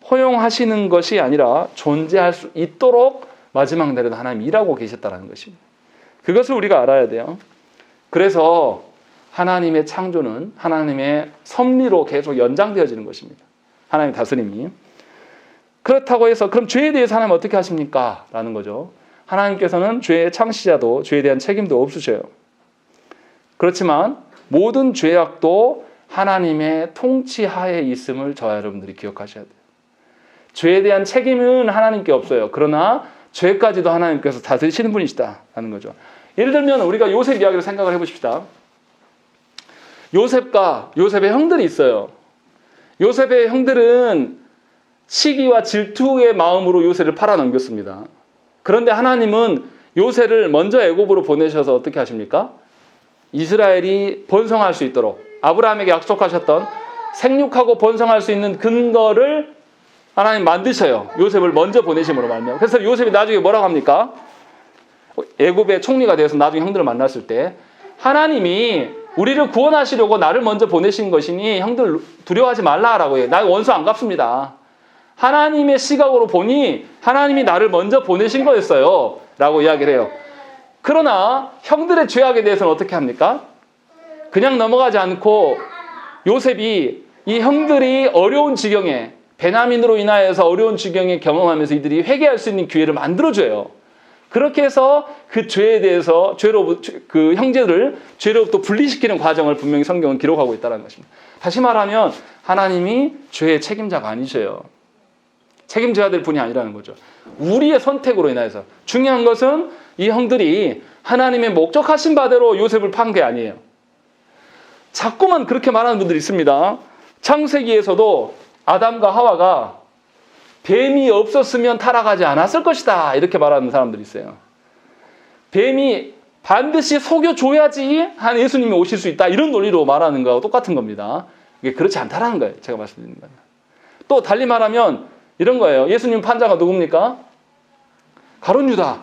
Speaker 1: 허용하시는 것이 아니라 존재할 수 있도록 마지막 날에도 하나님이 일하고 계셨다는 것입니다. 그것을 우리가 알아야 돼요. 그래서 하나님의 창조는 하나님의 섭리로 계속 연장되어지는 것입니다. 하나님의 다스림이. 그렇다고 해서 그럼 죄에 대해서 하나님 어떻게 하십니까? 라는 거죠. 하나님께서는 죄의 창시자도 죄에 대한 책임도 없으셔요. 그렇지만 모든 죄악도 하나님의 통치하에 있음을 저와 여러분들이 기억하셔야 돼요. 죄에 대한 책임은 하나님께 없어요. 그러나 죄까지도 하나님께서 다스리시는 분이시다라는 거죠. 예를 들면 우리가 요셉 이야기를 생각을 해보십시다. 요셉과 요셉의 형들이 있어요. 요셉의 형들은 시기와 질투의 마음으로 요셉을 팔아넘겼습니다. 그런데 하나님은 요셉을 먼저 애굽으로 보내셔서 어떻게 하십니까? 이스라엘이 번성할 수 있도록 아브라함에게 약속하셨던 생육하고 번성할 수 있는 근거를 하나님 만드셔요. 요셉을 먼저 보내심으로 말미암아. 그래서 요셉이 나중에 뭐라고 합니까? 애굽의 총리가 되어서 나중에 형들을 만났을 때 하나님이 우리를 구원하시려고 나를 먼저 보내신 것이니 형들 두려워하지 말라라고 해요. 나 원수 안 갚습니다. 하나님의 시각으로 보니 하나님이 나를 먼저 보내신 거였어요. 라고 이야기를 해요. 그러나 형들의 죄악에 대해서는 어떻게 합니까? 그냥 넘어가지 않고 요셉이 이 형들이 어려운 지경에 베냐민으로 인하여서 어려운 지경에 경험하면서 이들이 회개할 수 있는 기회를 만들어줘요. 그렇게 해서 그 죄에 대해서 그 형제들을 죄로부터 분리시키는 과정을 분명히 성경은 기록하고 있다는 것입니다. 다시 말하면 하나님이 죄의 책임자가 아니셔요. 책임져야 될 분이 아니라는 거죠. 우리의 선택으로 인해서. 중요한 것은 이 형들이 하나님의 목적하신 바대로 요셉을 판 게 아니에요. 자꾸만 그렇게 말하는 분들이 있습니다. 창세기에서도 아담과 하와가 뱀이 없었으면 타락하지 않았을 것이다 이렇게 말하는 사람들이 있어요. 뱀이 반드시 속여줘야지 한 예수님이 오실 수 있다 이런 논리로 말하는 거하고 똑같은 겁니다. 이게 그렇지 않다라는 거예요. 제가 말씀드리는 거예요. 또 달리 말하면 이런 거예요. 예수님 판자가 누굽니까? 가룟 유다.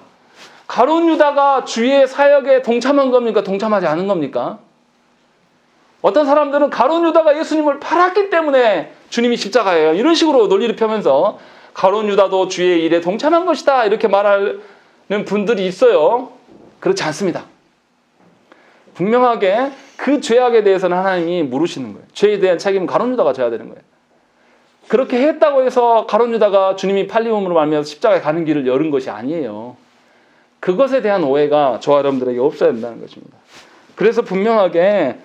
Speaker 1: 가룟 유다가 주의 사역에 동참한 겁니까? 동참하지 않은 겁니까? 어떤 사람들은 가룟 유다가 예수님을 팔았기 때문에 주님이 십자가예요. 이런 식으로 논리를 펴면서 가룟 유다도 주의 일에 동참한 것이다 이렇게 말하는 분들이 있어요. 그렇지 않습니다. 분명하게 그 죄악에 대해서는 하나님이 물으시는 거예요. 죄에 대한 책임은 가룟 유다가 져야 되는 거예요. 그렇게 했다고 해서 가룟 유다가 주님이 팔림으로 말미암아서 십자가에 가는 길을 열은 것이 아니에요. 그것에 대한 오해가 저와 여러분들에게 없어야 된다는 것입니다. 그래서 분명하게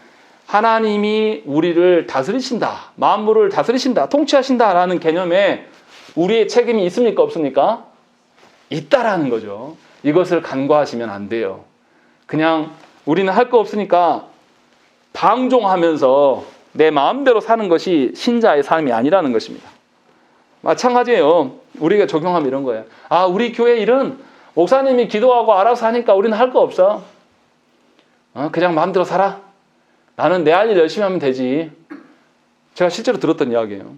Speaker 1: 하나님이 우리를 다스리신다, 만물을 다스리신다, 통치하신다라는 개념에 우리의 책임이 있습니까? 없습니까? 있다라는 거죠. 이것을 간과하시면 안 돼요. 그냥 우리는 할 거 없으니까 방종하면서 내 마음대로 사는 것이 신자의 삶이 아니라는 것입니다. 마찬가지예요. 우리가 적용하면 이런 거예요. 아, 우리 교회 일은 목사님이 기도하고 알아서 하니까 우리는 할 거 없어. 그냥 마음대로 살아. 나는 내 할 일 열심히 하면 되지. 제가 실제로 들었던 이야기예요.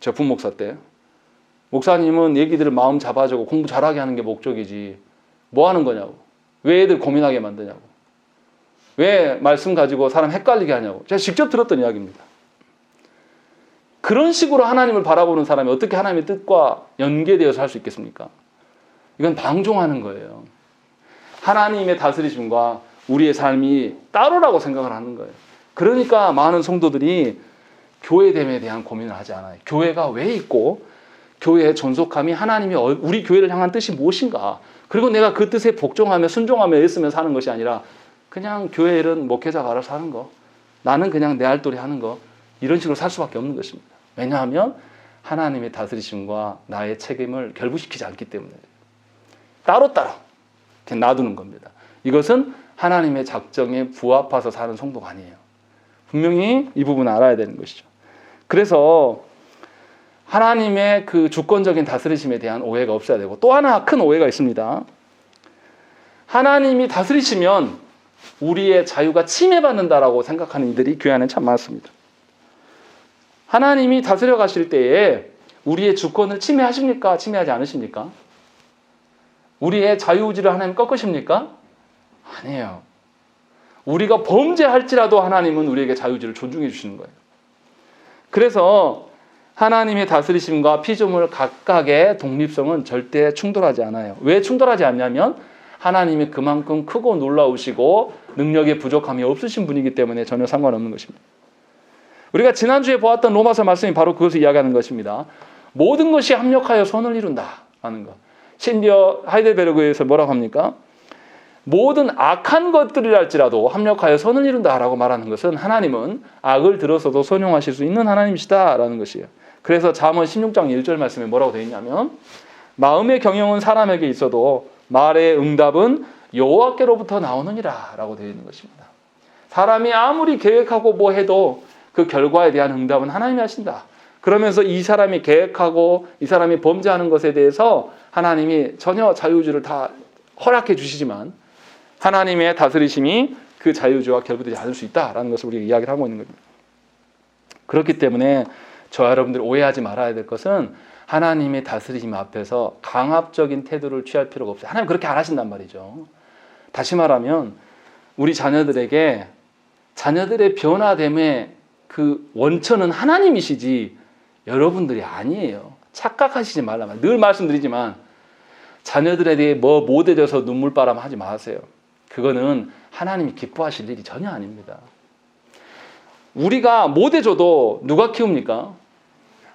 Speaker 1: 저 부목사 때 목사님은 애기들을 마음 잡아주고 공부 잘하게 하는 게 목적이지 뭐 하는 거냐고, 왜 애들 고민하게 만드냐고, 왜 말씀 가지고 사람 헷갈리게 하냐고. 제가 직접 들었던 이야기입니다. 그런 식으로 하나님을 바라보는 사람이 어떻게 하나님의 뜻과 연계되어서 할 수 있겠습니까? 이건 방종하는 거예요. 하나님의 다스리심과 우리의 삶이 따로라고 생각을 하는 거예요. 그러니까 많은 성도들이 교회됨에 대한 고민을 하지 않아요. 교회가 왜 있고 교회의 존속함이 하나님이 우리 교회를 향한 뜻이 무엇인가, 그리고 내가 그 뜻에 복종하며 순종하며 애쓰며 사는 것이 아니라 그냥 교회 일은 목회자가 알아서 하는 거, 나는 그냥 내 할 도리 하는 거, 이런 식으로 살 수밖에 없는 것입니다. 왜냐하면 하나님의 다스리심과 나의 책임을 결부시키지 않기 때문에 따로따로 이렇게 놔두는 겁니다. 이것은 하나님의 작정에 부합해서 사는 성도가 아니에요. 분명히 이 부분을 알아야 되는 것이죠. 그래서 하나님의 그 주권적인 다스리심에 대한 오해가 없어야 되고, 또 하나 큰 오해가 있습니다. 하나님이 다스리시면 우리의 자유가 침해받는다라고 생각하는 이들이 교회 안에 참 많습니다. 하나님이 다스려 가실 때에 우리의 주권을 침해하십니까? 침해하지 않으십니까? 우리의 자유의지를 하나님 꺾으십니까? 아니에요. 우리가 범죄할지라도 하나님은 우리에게 자유의지를 존중해 주시는 거예요. 그래서 하나님의 다스리심과 피조물 각각의 독립성은 절대 충돌하지 않아요. 왜 충돌하지 않냐면 하나님이 그만큼 크고 놀라우시고 능력의 부족함이 없으신 분이기 때문에 전혀 상관없는 것입니다. 우리가 지난주에 보았던 로마서 말씀이 바로 그것을 이야기하는 것입니다. 모든 것이 합력하여 선을 이룬다라는 것. 심지어 하이델베르그에서 뭐라고 합니까? 모든 악한 것들이랄지라도 합력하여 선을 이룬다라고 말하는 것은 하나님은 악을 들어서도 선용하실 수 있는 하나님이시다라는 것이에요. 그래서 잠언 16장 1절 말씀에 뭐라고 되어 있냐면 마음의 경영은 사람에게 있어도 말의 응답은 여호와께로부터 나오느니라 라고 되어 있는 것입니다. 사람이 아무리 계획하고 뭐 해도 그 결과에 대한 응답은 하나님이 하신다. 그러면서 이 사람이 계획하고 이 사람이 범죄하는 것에 대해서 하나님이 전혀 자유주의를 다 허락해 주시지만 하나님의 다스리심이 그 자유주의와 결부되지 않을 수 있다라는 것을 우리가 이야기를 하고 있는 겁니다. 그렇기 때문에 저와 여러분들이 오해하지 말아야 될 것은 하나님의 다스리심 앞에서 강압적인 태도를 취할 필요가 없어요. 하나님 그렇게 안 하신단 말이죠. 다시 말하면 우리 자녀들에게 자녀들의 변화됨의 그 원천은 하나님이시지 여러분들이 아니에요. 착각하시지 말라. 늘 말씀드리지만 자녀들에 대해 뭐 못해져서 눈물바람 하지 마세요. 그거는 하나님이 기뻐하실 일이 전혀 아닙니다. 우리가 못해줘도 누가 키웁니까?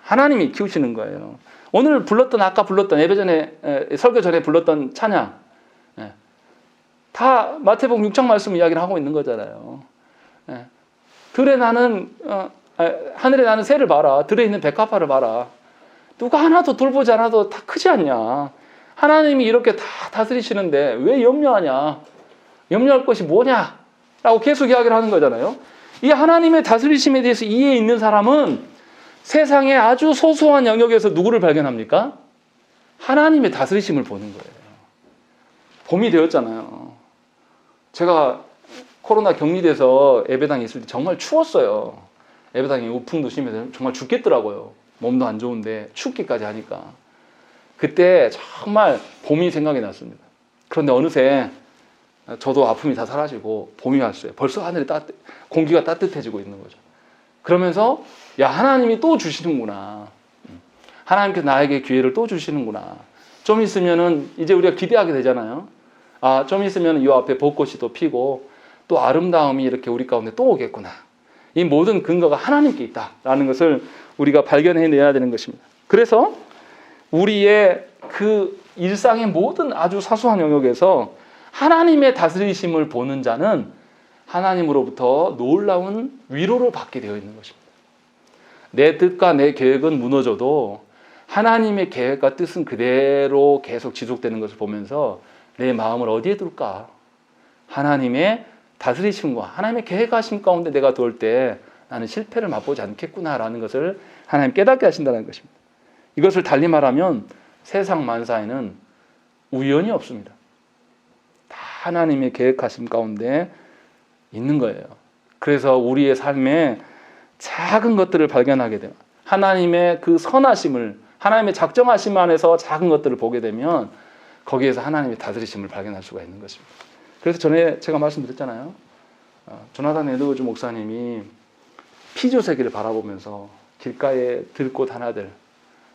Speaker 1: 하나님이 키우시는 거예요. 오늘 불렀던 아까 불렀던 예배 전에 설교 전에 불렀던 찬양 다 마태복음 6장 말씀 이야기를 하고 있는 거잖아요. 들에 나는 하늘에 나는 새를 봐라. 들에 있는 백합화를 봐라. 누가 하나도 돌보지 않아도 다 크지 않냐. 하나님이 이렇게 다 다스리시는데 왜 염려하냐. 염려할 것이 뭐냐 라고 계속 이야기를 하는 거잖아요. 이 하나님의 다스리심에 대해서 이해 있는 사람은 세상의 아주 소소한 영역에서 누구를 발견합니까? 하나님의 다스리심을 보는 거예요. 봄이 되었잖아요. 제가 코로나 격리돼서 예배당에 있을 때 정말 추웠어요. 예배당에 우풍도 심해서 정말 죽겠더라고요. 몸도 안 좋은데 춥기까지 하니까. 그때 정말 봄이 생각이 났습니다. 그런데 어느새 저도 아픔이 다 사라지고 봄이 왔어요. 벌써 하늘이 공기가 따뜻해지고 있는 거죠. 그러면서 야, 하나님이 또 주시는구나. 하나님께서 나에게 기회를 또 주시는구나. 좀 있으면은 이제 우리가 기대하게 되잖아요. 아, 좀 있으면 이 앞에 벚꽃이 또 피고 또 아름다움이 이렇게 우리 가운데 또 오겠구나. 이 모든 근거가 하나님께 있다라는 것을 우리가 발견해내야 되는 것입니다. 그래서 우리의 그 일상의 모든 아주 사소한 영역에서 하나님의 다스리심을 보는 자는 하나님으로부터 놀라운 위로를 받게 되어 있는 것입니다. 내 뜻과 내 계획은 무너져도 하나님의 계획과 뜻은 그대로 계속 지속되는 것을 보면서 내 마음을 어디에 둘까? 하나님의 다스리심과 하나님의 계획하심 가운데 내가 둘 때 나는 실패를 맛보지 않겠구나라는 것을 하나님 깨닫게 하신다는 것입니다. 이것을 달리 말하면 세상 만사에는 우연이 없습니다. 다 하나님의 계획하심 가운데 있는 거예요. 그래서 우리의 삶에 작은 것들을 발견하게 돼요. 하나님의 그 선하심을, 하나님의 작정하심 안에서 작은 것들을 보게 되면 거기에서 하나님의 다스리심을 발견할 수가 있는 것입니다. 그래서 전에 제가 말씀드렸잖아요. 조나단 에드워즈 목사님이 피조 세계를 바라보면서 길가에 들꽃 하나들,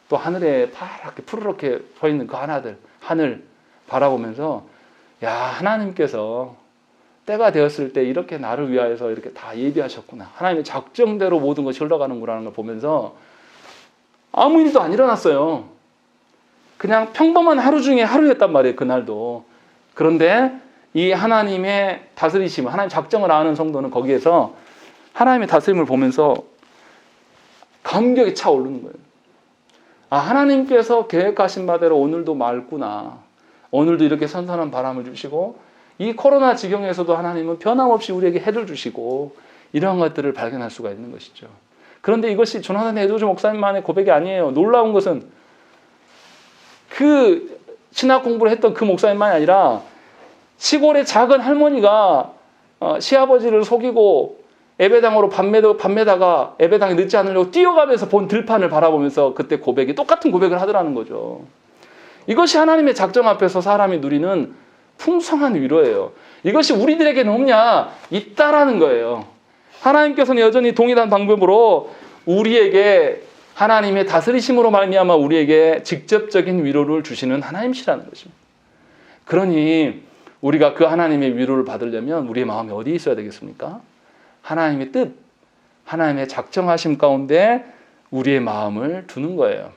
Speaker 1: 또 하늘에 파랗게 푸르렇게 서 있는 그 하나들, 하늘 바라보면서 야, 하나님께서 때가 되었을 때 이렇게 나를 위하여서 이렇게 다 예비하셨구나. 하나님의 작정대로 모든 것이 흘러가는구나라는 걸 보면서 아무 일도 안 일어났어요. 그냥 평범한 하루 중에 하루였단 말이에요, 그날도. 그런데 이 하나님의 다스리심, 하나님 작정을 아는 성도는 거기에서 하나님의 다스림을 보면서 감격이 차오르는 거예요. 아, 하나님께서 계획하신 바대로 오늘도 맑구나. 오늘도 이렇게 선선한 바람을 주시고, 이 코로나 지경에서도 하나님은 변함없이 우리에게 해를 주시고, 이러한 것들을 발견할 수가 있는 것이죠. 그런데 이것이 조나단 에드워즈 목사님만의 고백이 아니에요. 놀라운 것은 그 신학 공부를 했던 그 목사님만이 아니라 시골의 작은 할머니가 시아버지를 속이고 예배당으로 밤매다가 예배당에 늦지 않으려고 뛰어가면서 본 들판을 바라보면서 그때 똑같은 고백을 하더라는 거죠. 이것이 하나님의 작정 앞에서 사람이 누리는 풍성한 위로예요. 이것이 우리들에게는 없냐? 있다라는 거예요. 하나님께서는 여전히 동일한 방법으로 우리에게 하나님의 다스리심으로 말미암아 우리에게 직접적인 위로를 주시는 하나님이시라는 것입니다. 그러니 우리가 그 하나님의 위로를 받으려면 우리의 마음이 어디에 있어야 되겠습니까? 하나님의 뜻, 하나님의 작정하심 가운데 우리의 마음을 두는 거예요.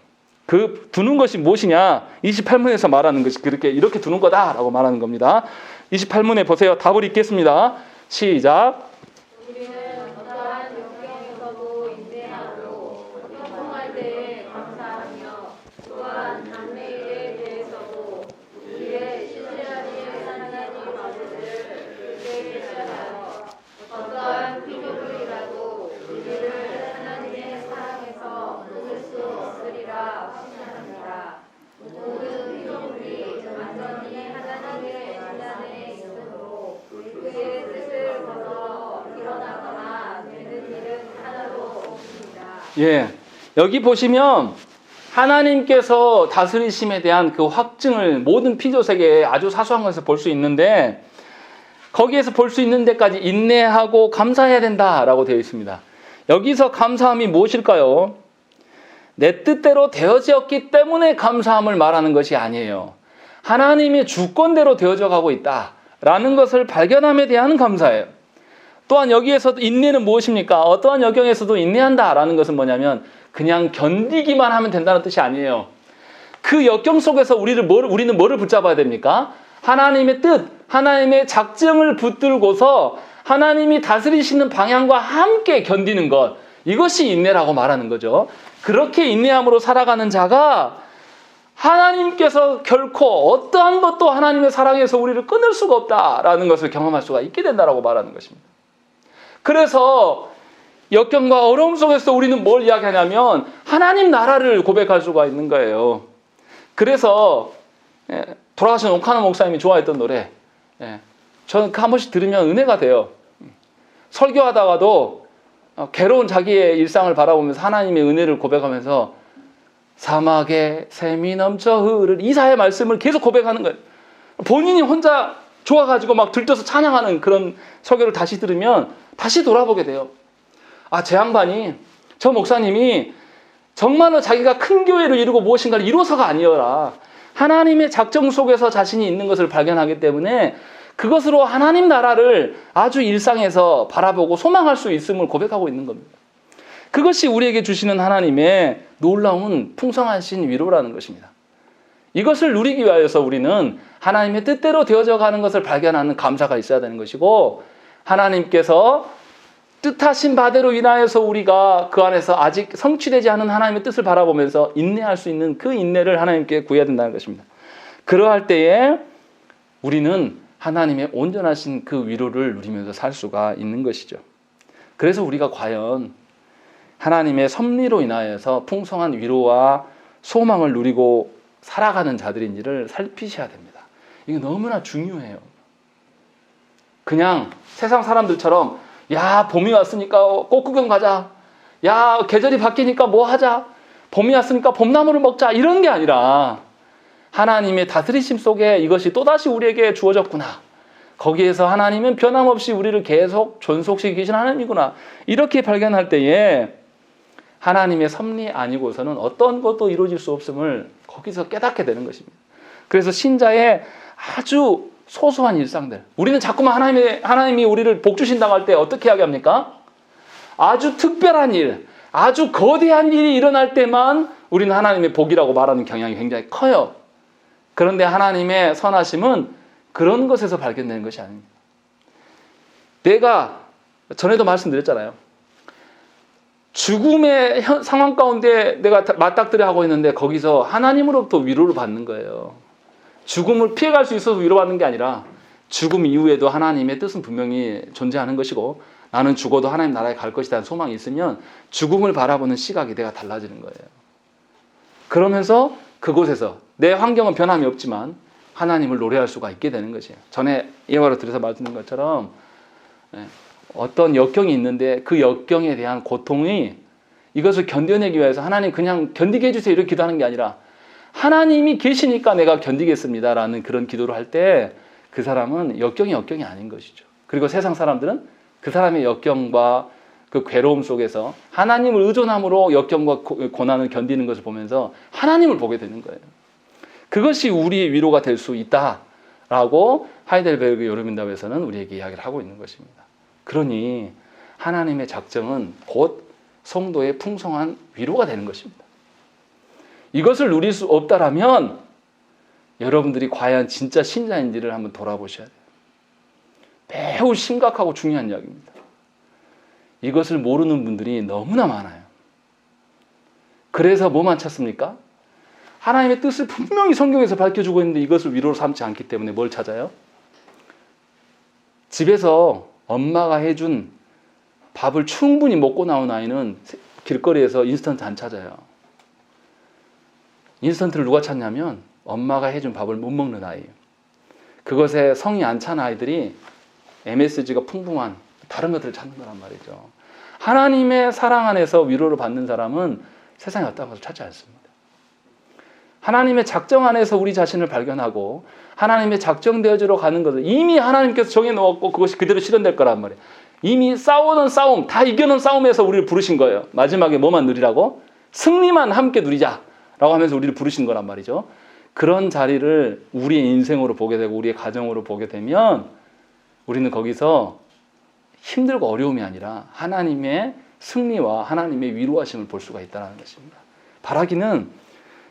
Speaker 1: 그 두는 것이 무엇이냐? 28문에서 말하는 것이 이렇게 두는 거다라고 말하는 겁니다. 28문에 보세요. 답을 읽겠습니다. 시작.
Speaker 2: 우리는 어떠한 역경에서도 인내하고 형통할 때에 감사하며 또한 장래일에 대해서도 우리의 신실하게 하나님 아버지를 우리에게 시하여 어떠한 필요들이라도 우리를 하나님의 사랑에서 끊을 수 없으리라 확신합니다. 모든 필요들이 완전히 하나님의 인간에 있으므로 그의 뜻을 벗어 일어나거나 되는 일은 하나도 없습니다.
Speaker 1: 예, 여기 보시면 하나님께서 다스리심에 대한 그 확증을 모든 피조세계에 아주 사소한 것에서 볼 수 있는데 거기에서 볼 수 있는 데까지 인내하고 감사해야 된다라고 되어 있습니다. 여기서 감사함이 무엇일까요? 내 뜻대로 되어졌기 때문에 감사함을 말하는 것이 아니에요. 하나님의 주권대로 되어져 가고 있다라는 것을 발견함에 대한 감사예요. 또한 여기에서도 인내는 무엇입니까? 어떠한 여경에서도 인내한다라는 것은 뭐냐면 그냥 견디기만 하면 된다는 뜻이 아니에요. 그 역경 속에서 우리는 뭐를 붙잡아야 됩니까? 하나님의 뜻, 하나님의 작정을 붙들고서 하나님이 다스리시는 방향과 함께 견디는 것, 이것이 인내라고 말하는 거죠. 그렇게 인내함으로 살아가는 자가 하나님께서 결코 어떠한 것도 하나님의 사랑에서 우리를 끊을 수가 없다라는 것을 경험할 수가 있게 된다라고 말하는 것입니다. 그래서 역경과 어려움 속에서 우리는 뭘 이야기하냐면 하나님 나라를 고백할 수가 있는 거예요. 그래서 돌아가신 오카노 목사님이 좋아했던 노래, 저는 한 번씩 들으면 은혜가 돼요. 설교하다가도 괴로운 자기의 일상을 바라보면서 하나님의 은혜를 고백하면서 사막에 샘이 넘쳐 흐를 이사의 말씀을 계속 고백하는 거예요. 본인이 혼자 좋아가지고 막 들떠서 찬양하는 그런 설교를 다시 들으면 다시 돌아보게 돼요. 아, 저 목사님이 정말로 자기가 큰 교회를 이루고 무엇인가를 이루어서가 아니어라. 하나님의 작정 속에서 자신이 있는 것을 발견하기 때문에 그것으로 하나님 나라를 아주 일상에서 바라보고 소망할 수 있음을 고백하고 있는 겁니다. 그것이 우리에게 주시는 하나님의 놀라운 풍성하신 위로라는 것입니다. 이것을 누리기 위하여서 우리는 하나님의 뜻대로 되어져 가는 것을 발견하는 감사가 있어야 되는 것이고, 하나님께서 뜻하신 바대로 인하여서 우리가 그 안에서 아직 성취되지 않은 하나님의 뜻을 바라보면서 인내할 수 있는 그 인내를 하나님께 구해야 된다는 것입니다. 그러할 때에 우리는 하나님의 온전하신 그 위로를 누리면서 살 수가 있는 것이죠. 그래서 우리가 과연 하나님의 섭리로 인하여서 풍성한 위로와 소망을 누리고 살아가는 자들인지를 살피셔야 됩니다. 이게 너무나 중요해요. 그냥 세상 사람들처럼 야, 봄이 왔으니까 꽃 구경 가자. 야, 계절이 바뀌니까 뭐 하자. 봄이 왔으니까 봄나무를 먹자. 이런 게 아니라 하나님의 다스리심 속에 이것이 또다시 우리에게 주어졌구나. 거기에서 하나님은 변함없이 우리를 계속 존속시키고 계신 하나님이구나. 이렇게 발견할 때에 하나님의 섭리 아니고서는 어떤 것도 이루어질 수 없음을 거기서 깨닫게 되는 것입니다. 그래서 신자의 아주 소소한 일상들. 우리는 자꾸만 하나님이 우리를 복 주신다고 할 때 어떻게 이야기합니까? 아주 특별한 일, 아주 거대한 일이 일어날 때만 우리는 하나님의 복이라고 말하는 경향이 굉장히 커요. 그런데 하나님의 선하심은 그런 것에서 발견되는 것이 아닙니다. 내가 전에도 말씀드렸잖아요. 죽음의 상황 가운데 내가 맞닥뜨려 하고 있는데 거기서 하나님으로부터 위로를 받는 거예요. 죽음을 피해갈 수 있어서 위로받는 게 아니라 죽음 이후에도 하나님의 뜻은 분명히 존재하는 것이고 나는 죽어도 하나님 나라에 갈 것이라는 소망이 있으면 죽음을 바라보는 시각이 내가 달라지는 거예요. 그러면서 그곳에서 내 환경은 변함이 없지만 하나님을 노래할 수가 있게 되는 것이에요. 전에 예화로 들어서 말씀드린 것처럼 어떤 역경이 있는데 그 역경에 대한 고통이 이것을 견뎌내기 위해서 하나님 그냥 견디게 해주세요 이렇게 기도하는 게 아니라 하나님이 계시니까 내가 견디겠습니다라는 그런 기도를 할 때 그 사람은 역경이 아닌 것이죠. 그리고 세상 사람들은 그 사람의 역경과 그 괴로움 속에서 하나님을 의존함으로 역경과 고난을 견디는 것을 보면서 하나님을 보게 되는 거예요. 그것이 우리의 위로가 될 수 있다라고 하이델베르그 요르민다에서는 우리에게 이야기를 하고 있는 것입니다. 그러니 하나님의 작정은 곧 성도의 풍성한 위로가 되는 것입니다. 이것을 누릴 수 없다라면 여러분들이 과연 진짜 신자인지를 한번 돌아보셔야 돼요. 매우 심각하고 중요한 이야기입니다. 이것을 모르는 분들이 너무나 많아요. 그래서 뭐만 찾습니까? 하나님의 뜻을 분명히 성경에서 밝혀주고 있는데 이것을 위로로 삼지 않기 때문에 뭘 찾아요? 집에서 엄마가 해준 밥을 충분히 먹고 나온 아이는 길거리에서 인스턴트 안 찾아요. 인스턴트를 누가 찾냐면 엄마가 해준 밥을 못 먹는 아이예요. 그것에 성이 안 찬 아이들이 MSG가 풍부한 다른 것들을 찾는 거란 말이죠. 하나님의 사랑 안에서 위로를 받는 사람은 세상에 어떤 것을 찾지 않습니다. 하나님의 작정 안에서 우리 자신을 발견하고 하나님의 작정되어지러 가는 것을 이미 하나님께서 정해놓았고 그것이 그대로 실현될 거란 말이에요. 이미 싸우는 싸움, 다 이겨놓은 싸움에서 우리를 부르신 거예요. 마지막에 뭐만 누리라고? 승리만 함께 누리자라고 하면서 우리를 부르신 거란 말이죠. 그런 자리를 우리의 인생으로 보게 되고 우리의 가정으로 보게 되면 우리는 거기서 힘들고 어려움이 아니라 하나님의 승리와 하나님의 위로하심을 볼 수가 있다는 것입니다. 바라기는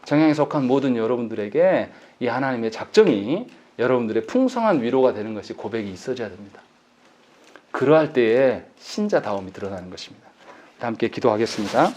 Speaker 1: 정향에 속한 모든 여러분들에게 이 하나님의 작정이 여러분들의 풍성한 위로가 되는 것이 고백이 있어져야 됩니다. 그러할 때에 신자다움이 드러나는 것입니다. 함께 기도하겠습니다.